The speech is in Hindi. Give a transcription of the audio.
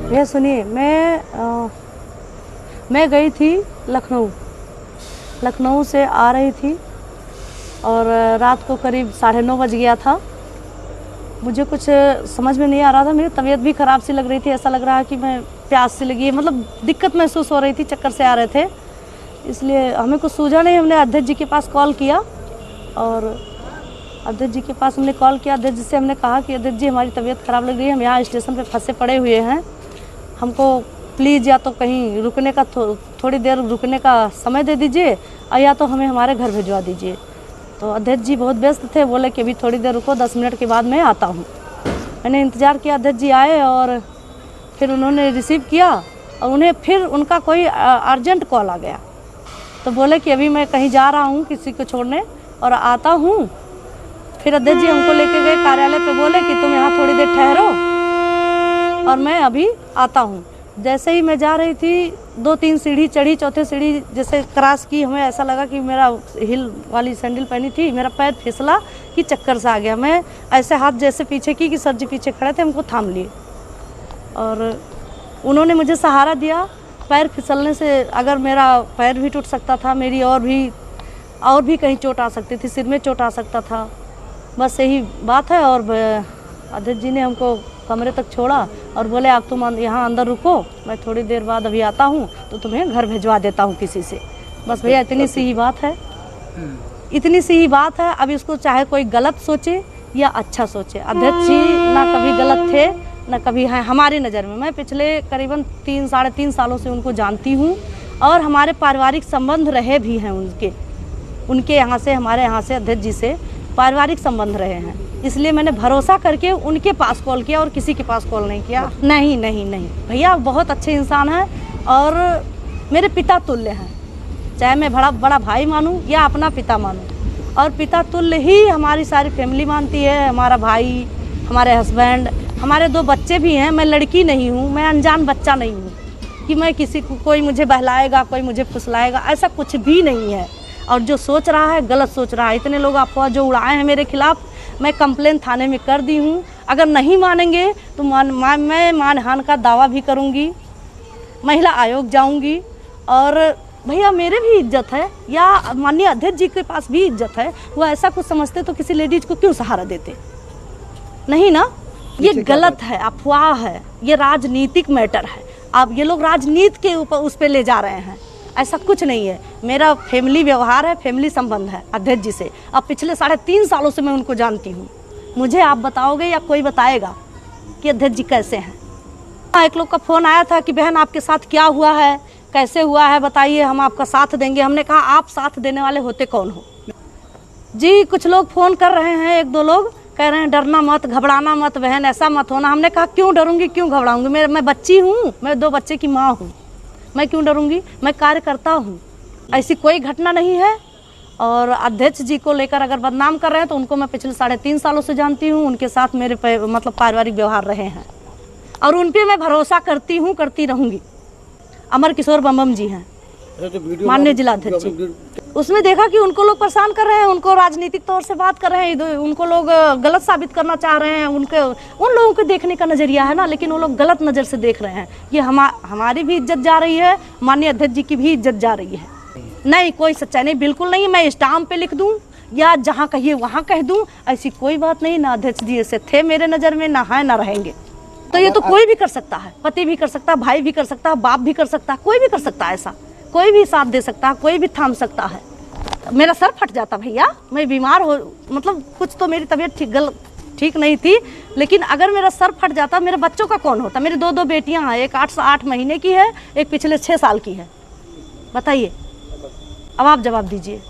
ये सुनिए, मैं गई थी लखनऊ से आ रही थी और रात को करीब 9:30 बज गया था। मुझे कुछ समझ में नहीं आ रहा था, मेरी तबीयत भी ख़राब सी लग रही थी, ऐसा लग रहा है कि मैं प्यास सी लगी है, मतलब दिक्कत महसूस हो रही थी, चक्कर से आ रहे थे, इसलिए हमें कुछ सूझा नहीं। हमने अध्यक्ष जी के पास कॉल किया और अध्यक्ष जी के पास हमने कॉल किया। अध्यक्ष जी से हमने कहा कि अध्यक्ष जी हमारी तबीयत ख़राब लग रही है, हम यहाँ स्टेशन पर फंसे पड़े हुए हैं, हमको प्लीज़ या तो कहीं रुकने का थोड़ी देर रुकने का समय दे दीजिए और या तो हमें हमारे घर भिजवा दीजिए। तो अध्यक्ष जी बहुत व्यस्त थे, बोले कि अभी थोड़ी देर रुको, 10 मिनट के बाद मैं आता हूँ। मैंने इंतज़ार किया, अध्यक्ष जी आए और फिर उन्होंने रिसीव किया और उन्हें फिर उनका कोई अर्जेंट कॉल आ गया, तो बोले कि अभी मैं कहीं जा रहा हूँ किसी को छोड़ने और आता हूँ। फिर अध्यक्ष जी हमको लेके गए कार्यालय पे, बोले कि तुम यहाँ थोड़ी देर ठहरो और मैं अभी आता हूँ। जैसे ही मैं जा रही थी, 2-3 सीढ़ी चढ़ी, चौथे सीढ़ी जैसे क्रॉस की, हमें ऐसा लगा कि मेरा हिल वाली सैंडल पहनी थी, मेरा पैर फिसला कि चक्कर सा आ गया। मैं ऐसे हाथ जैसे पीछे की कि सर जी पीछे खड़े थे, हमको थाम लिए और उन्होंने मुझे सहारा दिया। पैर फिसलने से अगर मेरा पैर भी टूट सकता था, मेरी और भी कहीं चोट आ सकती थी, सिर में चोट आ सकता था, बस यही बात है। और अध्यक्ष जी ने हमको कमरे तक छोड़ा और बोले आप तुम यहाँ अंदर रुको, मैं थोड़ी देर बाद अभी आता हूँ तो तुम्हें घर भिजवा देता हूँ किसी से। बस भैया इतनी सी ही बात है, इतनी सी ही बात है। अब इसको चाहे कोई गलत सोचे या अच्छा सोचे, अध्यक्ष जी ना कभी गलत थे ना कभी हैं हमारी नज़र में। मैं पिछले करीबन 3-3.5 सालों से उनको जानती हूँ और हमारे पारिवारिक संबंध रहे भी हैं उनके यहाँ से, हमारे यहाँ से अध्यक्ष जी से पारिवारिक संबंध रहे हैं, इसलिए मैंने भरोसा करके उनके पास कॉल किया और किसी के पास कॉल नहीं किया। नहीं भैया बहुत अच्छे इंसान हैं और मेरे पिता तुल्य हैं, चाहे मैं बड़ा भाई मानूं या अपना पिता मानूं, और पिता तुल्य ही हमारी सारी फैमिली मानती है। हमारा भाई, हमारे हस्बैंड, हमारे 2 बच्चे भी हैं। मैं लड़की नहीं हूँ, मैं अनजान बच्चा नहीं हूँ कि मैं किसी को, कोई मुझे बहलाएगा, कोई मुझे फुसलाएगा, ऐसा कुछ भी नहीं है। और जो सोच रहा है गलत सोच रहा है। इतने लोग अफवाह जो उड़ाए हैं मेरे खिलाफ, मैं कंप्लेन थाने में कर दी हूँ। अगर नहीं मानेंगे तो मैं मानहानि का दावा भी करूँगी, महिला आयोग जाऊँगी। और भैया मेरे भी इज्जत है या माननीय अध्यक्ष जी के पास भी इज्जत है, वो ऐसा कुछ समझते तो किसी लेडीज को क्यों सहारा देते? नहीं ना, ये गलत है, अफवाह है, ये राजनीतिक मैटर है। अब ये लोग राजनीति के ऊपर उस पर ले जा रहे हैं, ऐसा कुछ नहीं है। मेरा फैमिली व्यवहार है, फैमिली संबंध है अध्यक्ष जी से। अब पिछले 3.5 सालों से मैं उनको जानती हूँ। मुझे आप बताओगे या कोई बताएगा कि अध्यक्ष जी कैसे हैं? एक लोग का फ़ोन आया था कि बहन आपके साथ क्या हुआ है, कैसे हुआ है, बताइए, हम आपका साथ देंगे। हमने कहा आप साथ देने वाले होते कौन हो जी? कुछ लोग फ़ोन कर रहे हैं, 1-2 लोग कह रहे हैं डरना मत, घबराना मत बहन, ऐसा मत होना। हमने कहा क्यों डरूंगी, क्यों घबराऊंगी? मैं बच्ची हूँ, मैं 2 बच्चे की माँ हूँ, मैं क्यों डरूंगी? मैं कार्यकर्ता हूँ, ऐसी कोई घटना नहीं है। और अध्यक्ष जी को लेकर अगर बदनाम कर रहे हैं तो उनको मैं पिछले 3.5 सालों से जानती हूँ, उनके साथ मेरे मतलब पारिवारिक व्यवहार रहे हैं और उन पर मैं भरोसा करती हूँ, करती रहूँगी। अमर किशोर बम जी हैं माननीय जिलाध्यक्ष जी, उसमें देखा कि उनको लोग परेशान कर रहे हैं, उनको राजनीतिक तौर से बात कर रहे हैं, उनको लोग गलत साबित करना चाह रहे हैं। उन लोगों के देखने का नज़रिया है ना, लेकिन वो लोग गलत नज़र से देख रहे हैं। ये हमारी भी इज्जत जा रही है, माननीय अध्यक्ष जी की भी इज्जत जा रही है। नहीं, कोई सच्चाई नहीं, बिल्कुल नहीं। मैं स्टाम्प पे लिख दूं या जहाँ कहिए वहाँ कह दूं, ऐसी कोई बात नहीं। ना अध्यक्ष जी ऐसे थे मेरे नज़र में, ना है ना रहेंगे। तो ये तो कोई भी कर सकता है, पति भी कर सकता है, भाई भी कर सकता है, बाप भी कर सकता है, कोई भी कर सकता है। ऐसा कोई भी साथ दे सकता है, कोई भी थाम सकता है। मेरा सर फट जाता भैया, मैं बीमार हो, मतलब कुछ तो मेरी तबीयत ठीक नहीं थी, लेकिन अगर मेरा सर फट जाता, मेरे बच्चों का कौन होता? मेरी 2 बेटियां हैं, एक 8 महीने की है, एक पिछले 6 साल की है। बताइए, अब आप जवाब दीजिए।